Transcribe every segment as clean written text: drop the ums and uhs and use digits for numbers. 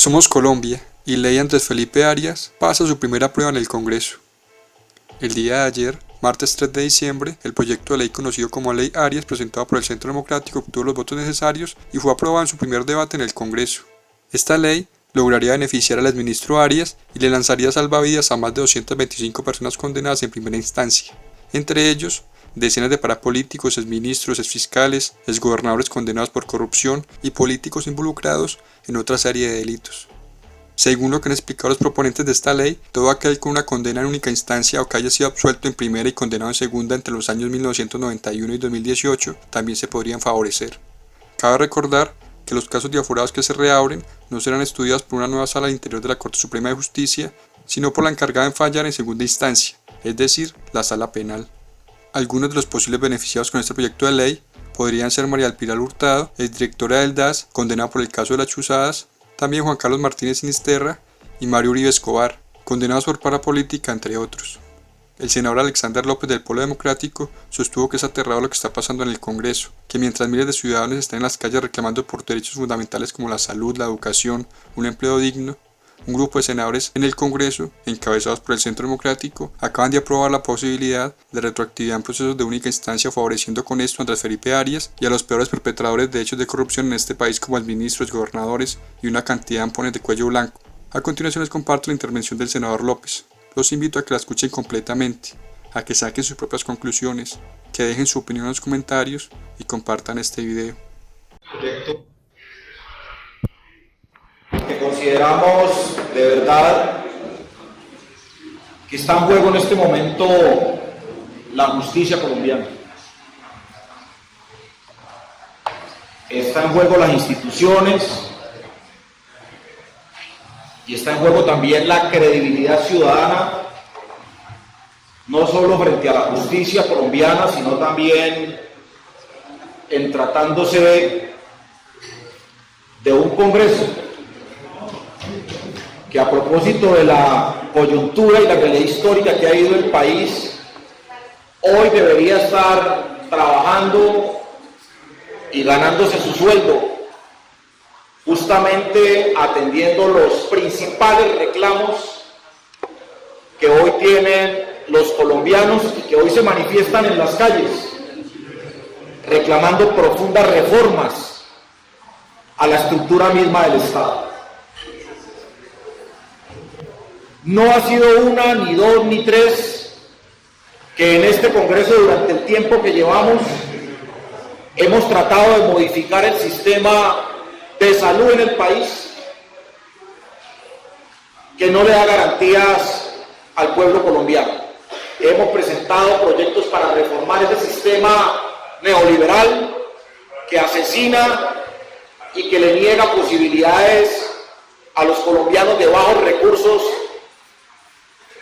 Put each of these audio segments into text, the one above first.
Somos Colombia y Ley Andrés Felipe Arias pasa su primera prueba en el Congreso. El día de ayer, martes 3 de diciembre, el proyecto de ley conocido como Ley Arias, presentado por el Centro Democrático, obtuvo los votos necesarios y fue aprobado en su primer debate en el Congreso. Esta ley lograría beneficiar al exministro Arias y le lanzaría salvavidas a más de 225 personas condenadas en primera instancia, entre ellos decenas de parapolíticos, exministros, exfiscales, exgobernadores condenados por corrupción y políticos involucrados en otra serie de delitos. Según lo que han explicado los proponentes de esta ley, todo aquel con una condena en única instancia o que haya sido absuelto en primera y condenado en segunda entre los años 1991 y 2018 también se podrían favorecer. Cabe recordar que los casos de aforados que se reabren no serán estudiados por una nueva sala al interior de la Corte Suprema de Justicia, sino por la encargada en fallar en segunda instancia, es decir, la Sala Penal. Algunos de los posibles beneficiados con este proyecto de ley podrían ser María Alpiral Hurtado, exdirectora del DAS, condenada por el caso de las chuzadas, también Juan Carlos Martínez Sinisterra y Mario Uribe Escobar, condenados por parapolítica, entre otros. El senador Alexander López del Polo Democrático sostuvo que es aterrador lo que está pasando en el Congreso, que mientras miles de ciudadanos están en las calles reclamando por derechos fundamentales como la salud, la educación, un empleo digno, un grupo de senadores en el Congreso, encabezados por el Centro Democrático, acaban de aprobar la posibilidad de retroactividad en procesos de única instancia, favoreciendo con esto a Andrés Felipe Arias y a los peores perpetradores de hechos de corrupción en este país como exministros, gobernadores y una cantidad de ampones de cuello blanco. A continuación les comparto la intervención del senador López. Los invito a que la escuchen completamente, a que saquen sus propias conclusiones, que dejen su opinión en los comentarios y compartan este video. Que consideramos de verdad que está en juego en este momento la justicia colombiana. Está en juego las instituciones y está en juego también la credibilidad ciudadana, no solo frente a la justicia colombiana, sino también en tratándose de un Congreso que, a propósito de la coyuntura y la pelea histórica que ha ido el país, hoy debería estar trabajando y ganándose su sueldo, justamente atendiendo los principales reclamos que hoy tienen los colombianos y que hoy se manifiestan en las calles, reclamando profundas reformas a la estructura misma del Estado. No ha sido una, ni dos, ni tres, que en este Congreso, durante el tiempo que llevamos, hemos tratado de modificar el sistema de salud en el país, que no le da garantías al pueblo colombiano. Hemos presentado proyectos para reformar ese sistema neoliberal que asesina y que le niega posibilidades a los colombianos de bajos recursos,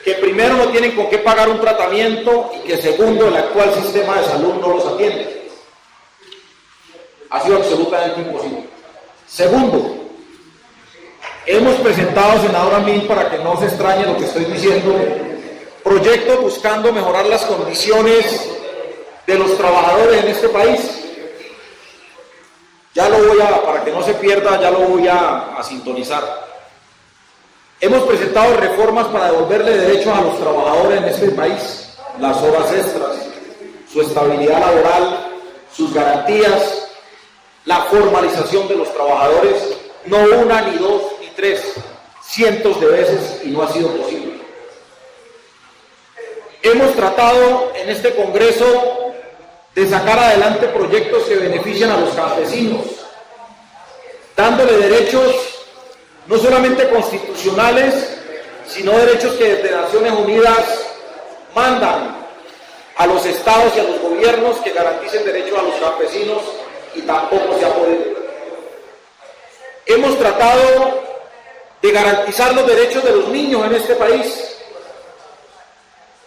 que primero no tienen con qué pagar un tratamiento y que segundo, el actual sistema de salud no los atiende. Ha sido absolutamente imposible. Segundo, hemos presentado, senadora Min, para que no se extrañe lo que estoy diciendo, proyectos buscando mejorar las condiciones de los trabajadores en este país. Para que no se pierda, ya lo voy a sintonizar. Hemos presentado reformas para devolverle derechos a los trabajadores en este país, las horas extras, su estabilidad laboral, sus garantías, la formalización de los trabajadores, no una, ni dos, ni tres, cientos de veces, y no ha sido posible. Hemos tratado en este Congreso de sacar adelante proyectos que benefician a los campesinos, dándole derechos no solamente constitucionales, sino derechos que desde Naciones Unidas mandan a los estados y a los gobiernos que garanticen derechos a los campesinos, y tampoco se ha podido. Hemos tratado de garantizar los derechos de los niños en este país.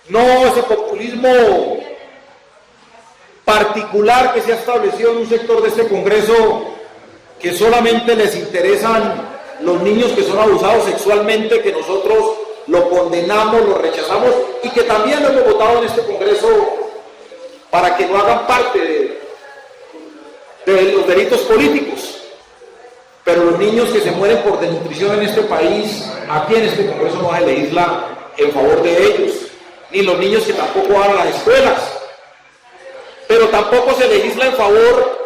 No ese populismo particular que se ha establecido en un sector de este Congreso, que solamente les interesan los niños que son abusados sexualmente, que nosotros lo condenamos, lo rechazamos y que también lo hemos votado en este Congreso para que no hagan parte de los delitos políticos. Pero los niños que se mueren por desnutrición en este país, aquí en este Congreso no se legisla en favor de ellos, ni los niños que tampoco van a las escuelas. Pero tampoco se legisla en favor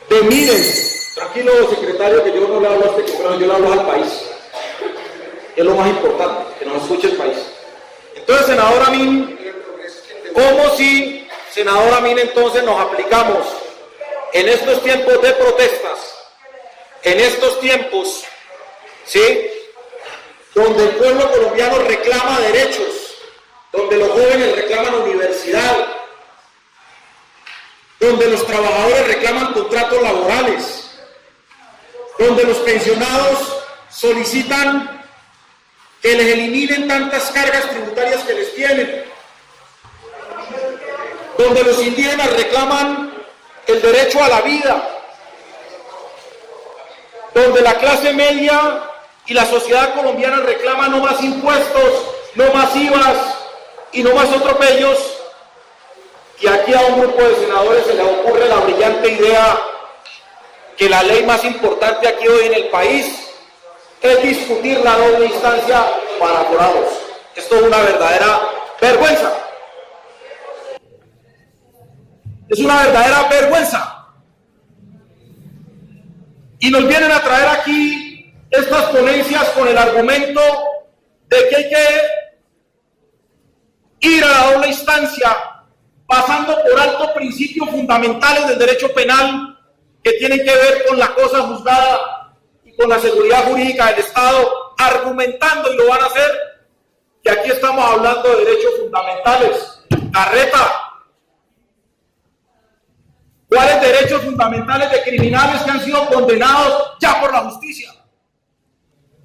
de miles. Tranquilo, secretario, que yo no le hablo a este Congreso, yo le hablo al país. Es lo más importante, que nos escuche el país. Entonces, senador Amin, senador Amin, entonces nos aplicamos en estos tiempos de protestas, en estos tiempos, ¿sí?, donde el pueblo colombiano reclama derechos, donde los jóvenes reclaman universidad, donde los trabajadores reclaman contratos laborales, donde los pensionados solicitan que les eliminen tantas cargas tributarias que les tienen, donde los indígenas reclaman el derecho a la vida, donde la clase media y la sociedad colombiana reclaman no más impuestos, no más IVAs y no más atropellos, y aquí a un grupo de senadores se les ocurre la brillante idea que la ley más importante aquí hoy en el país es discutir la doble instancia para aforados. Esto es una verdadera vergüenza. Es una verdadera vergüenza. Y nos vienen a traer aquí estas ponencias con el argumento de que hay que ir a la doble instancia, pasando por alto principios fundamentales del derecho penal que tienen que ver con la cosa juzgada y con la seguridad jurídica del Estado, argumentando, y lo van a hacer, que aquí estamos hablando de derechos fundamentales. Carreta. ¿Cuáles derechos fundamentales de criminales que han sido condenados ya por la justicia?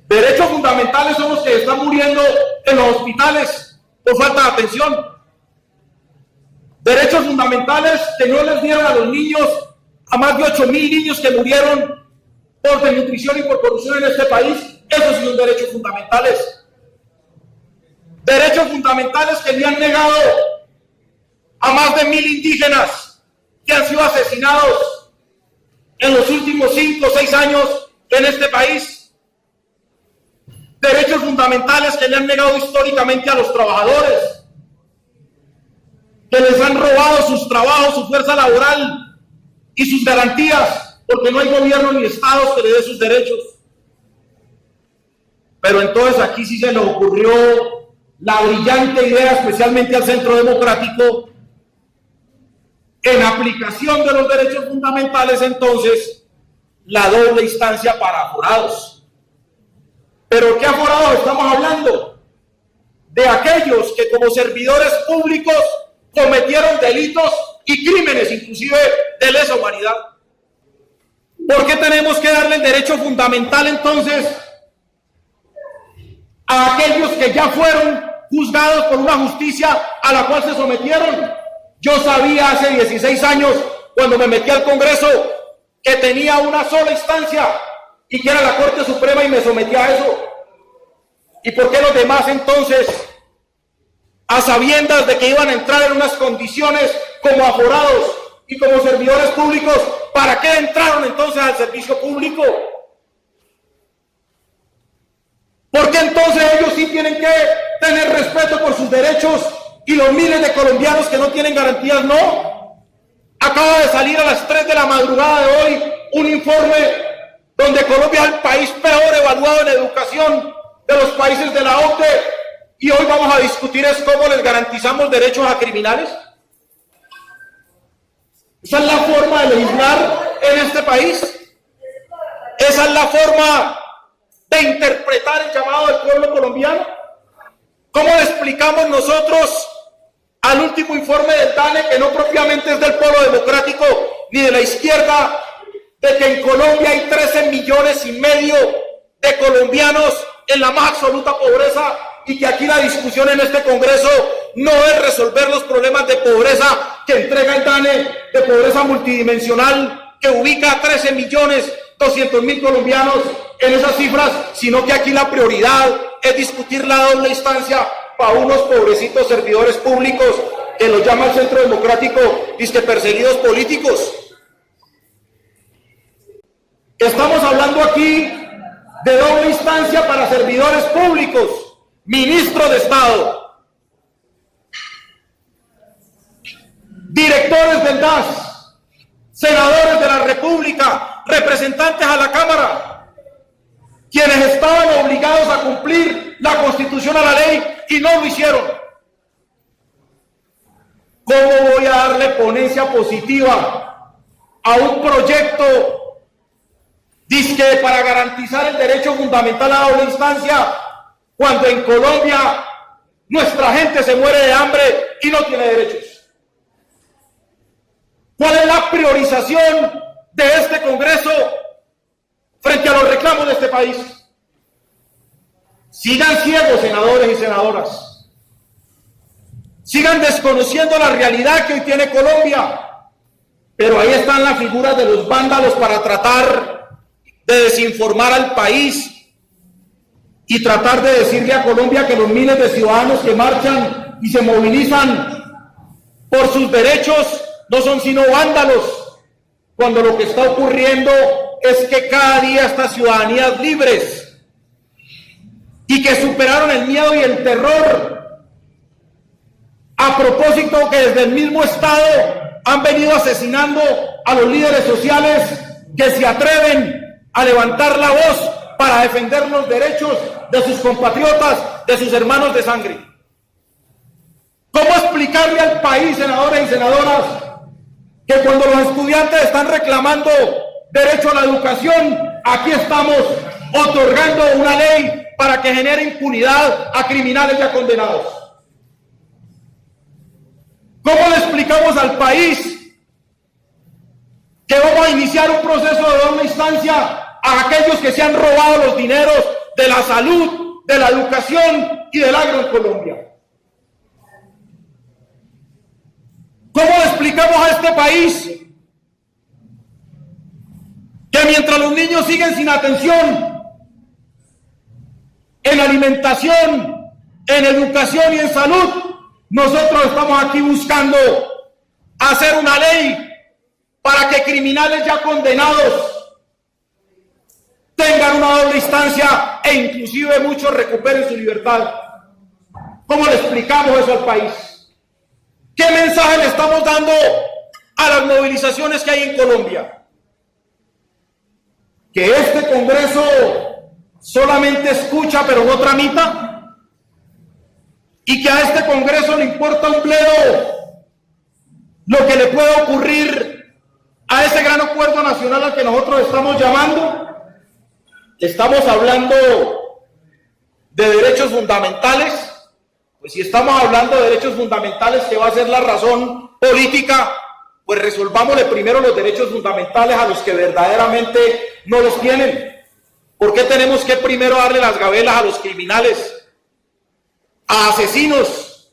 Derechos fundamentales son los que están muriendo en los hospitales por falta de atención. Derechos fundamentales que no les dieron a los niños, a más de 8.000 niños que murieron por desnutrición y por corrupción en este país. Esos son derechos fundamentales. Derechos fundamentales que le han negado a más de 1.000 indígenas que han sido asesinados en los últimos 5 o 6 años en este país. Derechos fundamentales que le han negado históricamente a los trabajadores, que les han robado sus trabajos, su fuerza laboral y sus garantías, porque no hay gobierno ni estados que le dé sus derechos. Pero entonces aquí sí se le ocurrió la brillante idea, especialmente al Centro Democrático, en aplicación de los derechos fundamentales, entonces, la doble instancia para aforados. ¿Pero qué aforados estamos hablando? De aquellos que como servidores públicos cometieron delitos y crímenes, inclusive de lesa humanidad. ¿Por qué tenemos que darle el derecho fundamental entonces a aquellos que ya fueron juzgados por una justicia a la cual se sometieron? Yo sabía hace 16 años, cuando me metí al Congreso, que tenía una sola instancia y que era la Corte Suprema, y me sometí a eso. ¿Y por qué los demás entonces, a sabiendas de que iban a entrar en unas condiciones como aforados y como servidores públicos, para qué entraron entonces al servicio público? ¿Por qué entonces ellos sí tienen que tener respeto por sus derechos y los miles de colombianos que no tienen garantías no? Acaba de salir a las 3 de la madrugada de hoy un informe donde Colombia es el país peor evaluado en educación de los países de la OCDE, y hoy vamos a discutir es cómo les garantizamos derechos a criminales. Esa es la forma de legislar en este país. Esa es la forma de interpretar el llamado del pueblo colombiano. ¿Cómo le explicamos nosotros al último informe del DANE, que no propiamente es del Polo Democrático ni de la izquierda, de que en Colombia hay 13,5 millones de colombianos en la más absoluta pobreza, y que aquí la discusión en este Congreso no es resolver los problemas de pobreza que entrega el DANE, de pobreza multidimensional, que ubica a 13,200,000 colombianos en esas cifras, sino que aquí la prioridad es discutir la doble instancia para unos pobrecitos servidores públicos que los llama el Centro Democrático disque perseguidos políticos. Estamos hablando aquí de doble instancia para servidores públicos, ministros de Estado, directores del DAS, senadores de la República, representantes a la Cámara, quienes estaban obligados a cumplir la Constitución, a la ley, y no lo hicieron. ¿Cómo voy a darle ponencia positiva a un proyecto dizque para garantizar el derecho fundamental a doble instancia, cuando en Colombia nuestra gente se muere de hambre y no tiene derechos? ¿Cuál es la priorización de este Congreso frente a los reclamos de este país? Sigan ciegos, senadores y senadoras. Sigan desconociendo la realidad que hoy tiene Colombia. Pero ahí están las figuras de los vándalos para tratar de desinformar al país y tratar de decirle a Colombia que los miles de ciudadanos que marchan y se movilizan por sus derechos no son sino vándalos, cuando lo que está ocurriendo es que cada día estas ciudadanías libres y que superaron el miedo y el terror, a propósito que desde el mismo Estado han venido asesinando a los líderes sociales que se atreven a levantar la voz para defender los derechos de sus compatriotas, de sus hermanos de sangre. ¿Cómo explicarle al país, senadores y senadoras, que cuando los estudiantes están reclamando derecho a la educación, aquí estamos otorgando una ley para que genere impunidad a criminales ya condenados? ¿Cómo le explicamos al país que vamos a iniciar un proceso de doble instancia a aquellos que se han robado los dineros de la salud, de la educación y del agro en Colombia? ¿Cómo le explicamos a este país que mientras los niños siguen sin atención en alimentación, en educación y en salud, nosotros estamos aquí buscando hacer una ley para que criminales ya condenados tengan una doble instancia e inclusive muchos recuperen su libertad? ¿Cómo le explicamos eso al país? ¿Qué mensaje le estamos dando a las movilizaciones que hay en Colombia? ¿Que este Congreso solamente escucha pero no tramita? ¿Y que a este Congreso le importa un bledo lo que le puede ocurrir a ese gran acuerdo nacional al que nosotros estamos llamando? Estamos hablando de derechos fundamentales. Pues si estamos hablando de derechos fundamentales, que va a ser la razón política, pues resolvámosle primero los derechos fundamentales a los que verdaderamente no los tienen. ¿Por qué tenemos que primero darle las gabelas a los criminales, a asesinos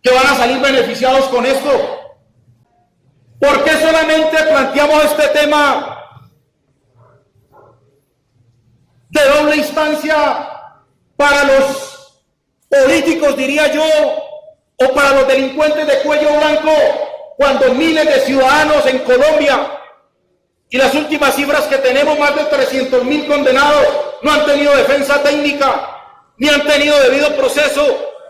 que van a salir beneficiados con esto? ¿Por qué solamente planteamos este tema de doble instancia para los políticos, diría yo, o para los delincuentes de cuello blanco, cuando miles de ciudadanos en Colombia, y las últimas cifras que tenemos, más de 300.000 condenados, no han tenido defensa técnica, ni han tenido debido proceso,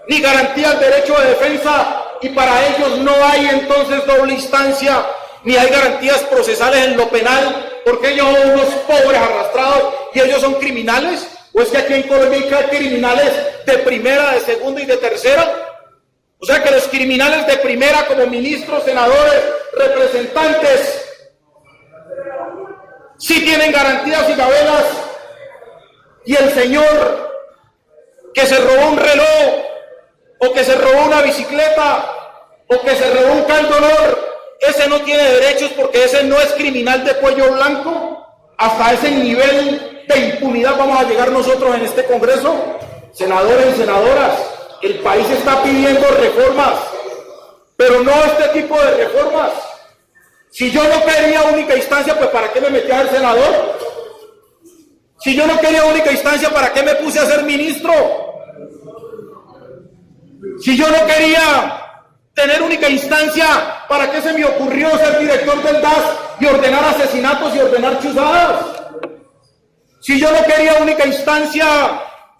ni garantía del derecho de defensa, y para ellos no hay entonces doble instancia, ni hay garantías procesales en lo penal, porque ellos son unos pobres arrastrados y ellos son criminales? ¿O es que aquí en Colombia hay criminales de primera, de segunda y de tercera? O sea que los criminales de primera, como ministros, senadores, representantes, sí tienen garantías y gabelas, y el señor que se robó un reloj, o que se robó una bicicleta, o que se robó un candolor, ese no tiene derechos porque ese no es criminal de cuello blanco. Hasta ese nivel de impunidad vamos a llegar nosotros en este Congreso. Senadores y senadoras, el país está pidiendo reformas, pero no este tipo de reformas. Si yo no quería única instancia, pues ¿para qué me metí a ser senador? Si yo no quería única instancia, ¿para qué me puse a ser ministro? Si yo no quería tener única instancia? ¿Para qué se me ocurrió ser director del DAS y ordenar asesinatos y ordenar chuzadas? Si yo no quería única instancia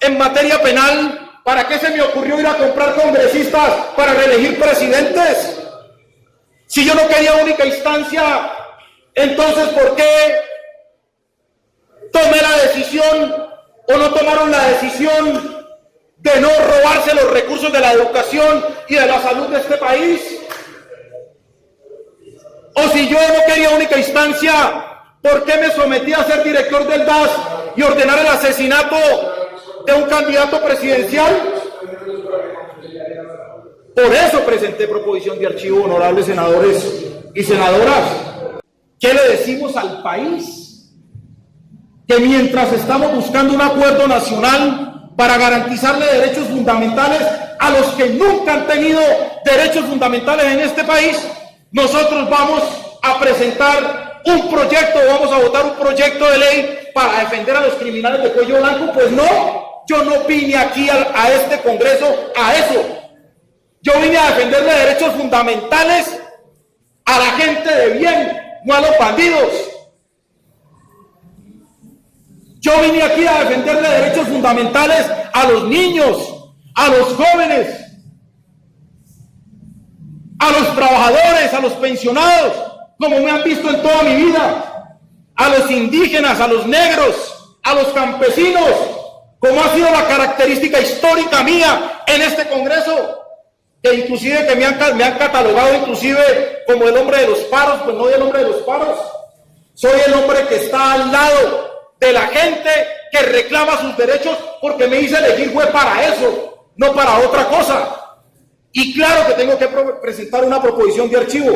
en materia penal, ¿para qué se me ocurrió ir a comprar congresistas para reelegir presidentes? Si yo no quería única instancia, entonces ¿por qué tomé la decisión o no tomaron la decisión de no robarse los recursos de la educación y de la salud de este país? O si yo no quería única instancia, ¿por qué me sometí a ser director del DAS y ordenar el asesinato de un candidato presidencial? Por eso presenté proposición de archivo, honorables senadores y senadoras. ¿Qué le decimos al país? Que mientras estamos buscando un acuerdo nacional para garantizarle derechos fundamentales a los que nunca han tenido derechos fundamentales en este país, nosotros vamos a presentar un proyecto, vamos a votar un proyecto de ley para defender a los criminales de cuello blanco. Pues no, yo no vine aquí a este Congreso a eso. Yo vine a defenderle derechos fundamentales a la gente de bien, no a los bandidos. Yo vine aquí a defenderle derechos fundamentales a los niños, a los jóvenes, a los trabajadores, a los pensionados, como me han visto en toda mi vida, a los indígenas, a los negros, a los campesinos, como ha sido la característica histórica mía en este Congreso, que inclusive que me han catalogado inclusive como el hombre de los paros. Pues no soy el hombre de los paros, soy el hombre que está al lado de la gente que reclama sus derechos, porque me hice elegir fue para eso, no para otra cosa. Y claro que tengo que presentar una proposición de archivo.